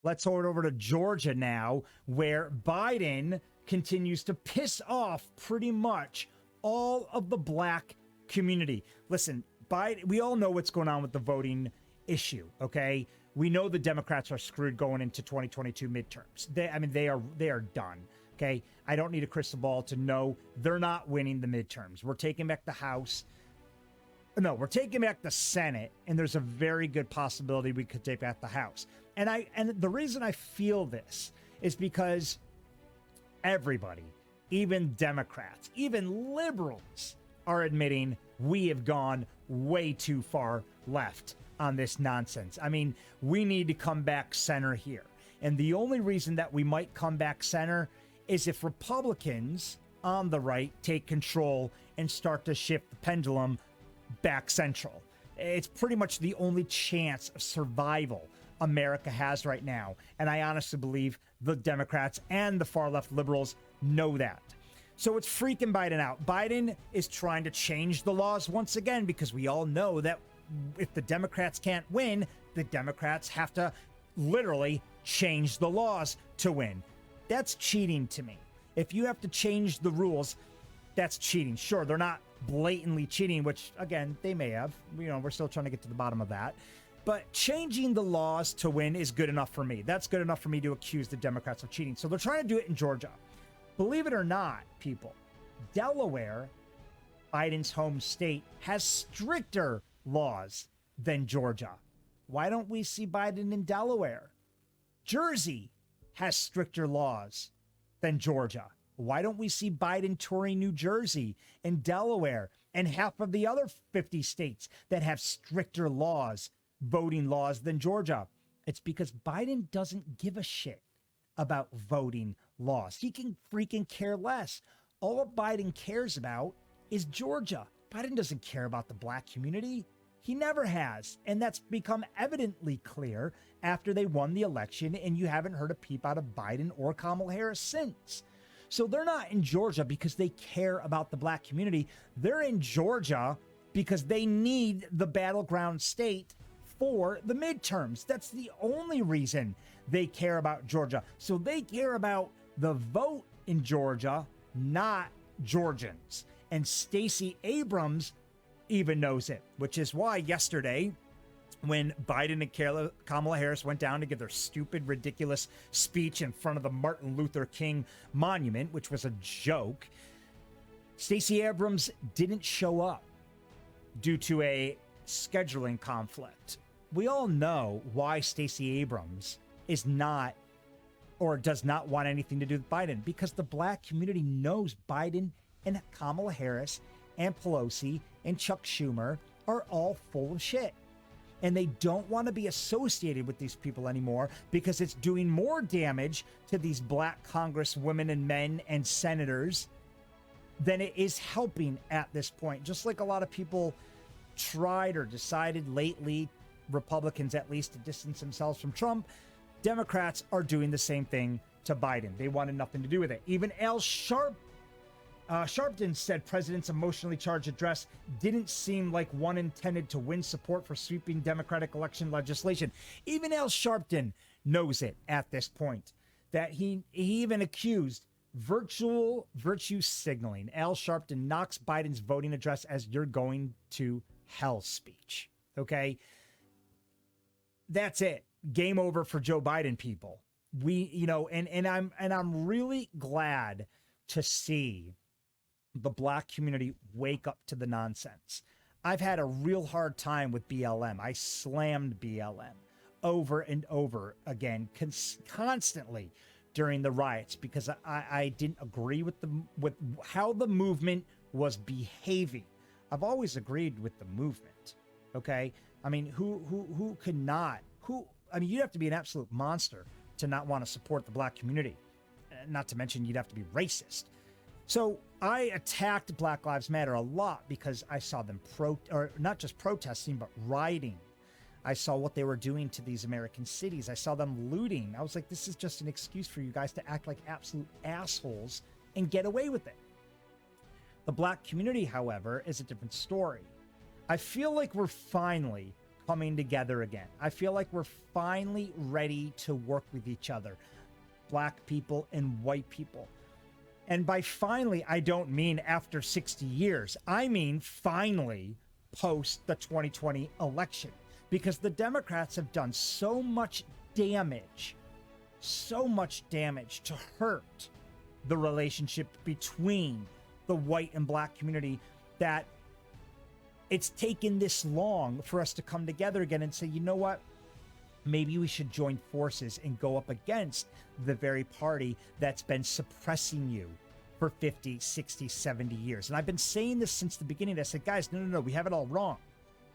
Let's hold over to Georgia now, where Biden continues to piss off pretty much all of the black community. Listen, Biden, we all know what's going on with the voting issue, okay? We know the Democrats are screwed going into 2022 midterms. They are done, okay? I don't need a crystal ball to know they're not winning the midterms. We're taking back the House. No, we're taking back the Senate, and there's a very good possibility we could take back the House. And the reason I feel this is because everybody, even Democrats, even liberals, are admitting we have gone way too far left on this nonsense. I mean, we need to come back center here. And the only reason that we might come back center is if Republicans on the right take control and start to shift the pendulum back central. It's pretty much the only chance of survival America has right now. And I honestly believe the Democrats and the far left liberals know that. So it's freaking Biden out. Biden is trying to change the laws once again, because we all know that if the Democrats can't win, the Democrats have to literally change the laws to win. That's cheating to me. If you have to change the rules, that's cheating. Sure, they're not blatantly cheating, which again, they may have. We're still trying to get to the bottom of that. But changing the laws to win is good enough for me. That's good enough for me to accuse the Democrats of cheating. So they're trying to do it in Georgia. Believe it or not, people, Delaware, Biden's home state, has stricter laws than Georgia. Why don't we see Biden in Delaware? Jersey has stricter laws than Georgia. Why don't we see Biden touring New Jersey and Delaware and half of the other 50 states that have stricter laws, voting laws, than Georgia? It's because Biden doesn't give a shit about voting laws. He can freaking care less. All Biden cares about is Georgia. Biden doesn't care about the black community. He never has. And that's become evidently clear after they won the election, and you haven't heard a peep out of Biden or Kamala Harris since. So they're not in Georgia because they care about the black community. They're in Georgia because they need the battleground state for the midterms. That's the only reason they care about Georgia. So they care about the vote in Georgia, not Georgians. And Stacey Abrams even knows it, which is why yesterday, when Biden and Kamala Harris went down to give their stupid, ridiculous speech in front of the Martin Luther King monument, which was a joke, Stacey Abrams didn't show up due to a scheduling conflict. We all know why Stacey Abrams is not or does not want anything to do with Biden, because the black community knows Biden and Kamala Harris and Pelosi and Chuck Schumer are all full of shit. And they don't want to be associated with these people anymore because it's doing more damage to these black congresswomen and men and senators than it is helping at this point. Just like a lot of people tried or decided lately, Republicans at least, to distance themselves from Trump, Democrats are doing the same thing to Biden. They wanted nothing to do with it. Even Sharpton said president's emotionally charged address didn't seem like one intended to win support for sweeping Democratic election legislation. Even Al Sharpton knows it at this point, that he even accused virtual virtue signaling. Al Sharpton knocks Biden's voting address as "you're going to hell" speech. Okay? That's it. Game over for Joe Biden, people. I'm really glad to see the black community wake up to the nonsense. I've had a real hard time with BLM. I slammed BLM over and over again, constantly during the riots, because I didn't agree with how the movement was behaving. I've always agreed with the movement. Okay, I mean, who could not? You'd have to be an absolute monster to not want to support the black community. Not to mention, you'd have to be racist. So I attacked Black Lives Matter a lot because I saw them not just protesting, but rioting. I saw what they were doing to these American cities. I saw them looting. I was like, this is just an excuse for you guys to act like absolute assholes and get away with it. The black community, however, is a different story. I feel like we're finally coming together again. I feel like we're finally ready to work with each other, black people and white people. And by finally, I don't mean after 60 years. I mean finally post the 2020 election, because the Democrats have done so much damage to hurt the relationship between the white and black community, that it's taken this long for us to come together again and say, you know what? Maybe we should join forces and go up against the very party that's been suppressing you for 50, 60, 70 years. And I've been saying this since the beginning. I said, guys, no, we have it all wrong.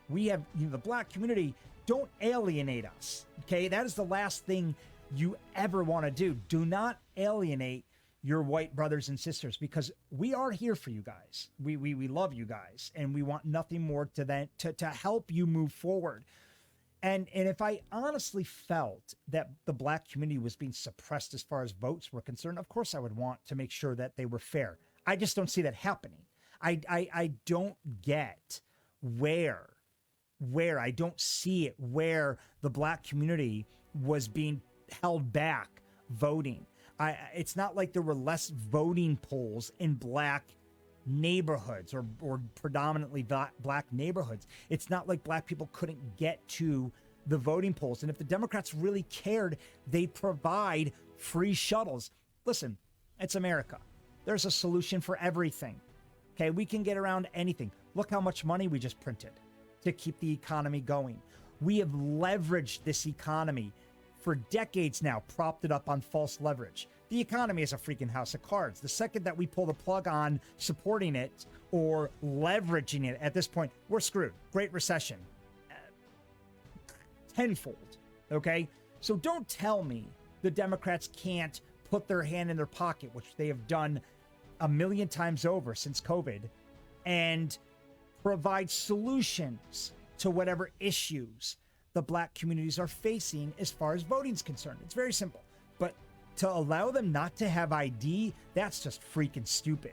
We have, the black community, don't alienate us. Okay, that is the last thing you ever want to do. Do not alienate your white brothers and sisters, because we are here for you guys. We love you guys, and we want nothing more to help you move forward. And if I honestly felt that the black community was being suppressed as far as votes were concerned, of course I would want to make sure that they were fair. I just don't see that happening. I don't get where I don't see it, where the black community was being held back voting. It's not like there were less voting polls in black neighborhoods or predominantly black neighborhoods. It's not like black people couldn't get to the voting polls. And if the Democrats really cared, they provide free shuttles. Listen, it's America. There's a solution for everything. Okay, we can get around anything. Look how much money we just printed to keep the economy going. We have leveraged this economy for decades now, propped it up on false leverage. The economy is a freaking house of cards. The second that we pull the plug on supporting it or leveraging it, at this point, we're screwed. Great recession. Tenfold. Okay? So don't tell me the Democrats can't put their hand in their pocket, which they have done a million times over since COVID, and provide solutions to whatever issues the black communities are facing as far as voting is concerned. It's very simple. But to allow them not to have ID, that's just freaking stupid.